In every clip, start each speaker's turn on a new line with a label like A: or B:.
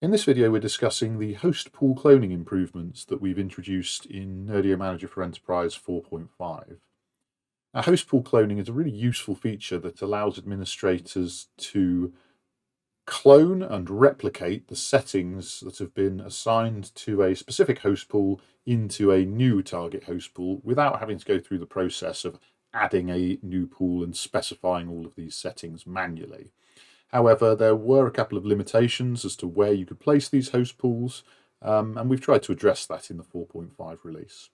A: In this video, we're discussing the host pool cloning improvements that we've introduced in Nerdio Manager for Enterprise 4.5. Now, host pool cloning is a really useful feature that allows administrators to clone and replicate the settings that have been assigned to a specific host pool into a new target host pool without having to go through the process of adding a new pool and specifying all of these settings manually. However, there were a couple of limitations as to where you could place these host pools, and we've tried to address that in the 4.5 release.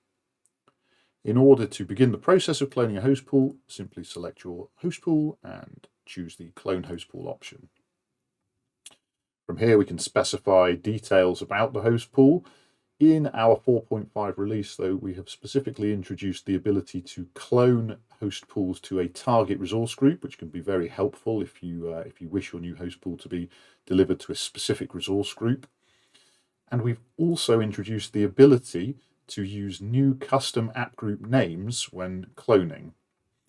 A: In order to begin the process of cloning a host pool, simply select your host pool and choose the Clone Host Pool option. From here, we can specify details about the host pool. In our 4.5 release, though, we have specifically introduced the ability to clone host pools to a target resource group, which can be very helpful if you wish your new host pool to be delivered to a specific resource group. And we've also introduced the ability to use new custom app group names when cloning.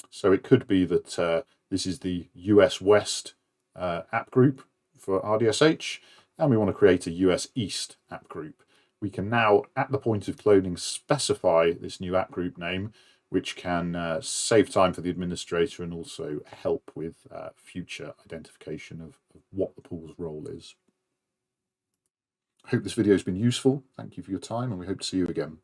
A: So it could be that this is the US West app group for RDSH, and we want to create a US East app group. We can now, at the point of cloning, specify this new app group name, which can save time for the administrator and also help with future identification of what the pool's role is. I hope this video has been useful. Thank you for your time, and we hope to see you again.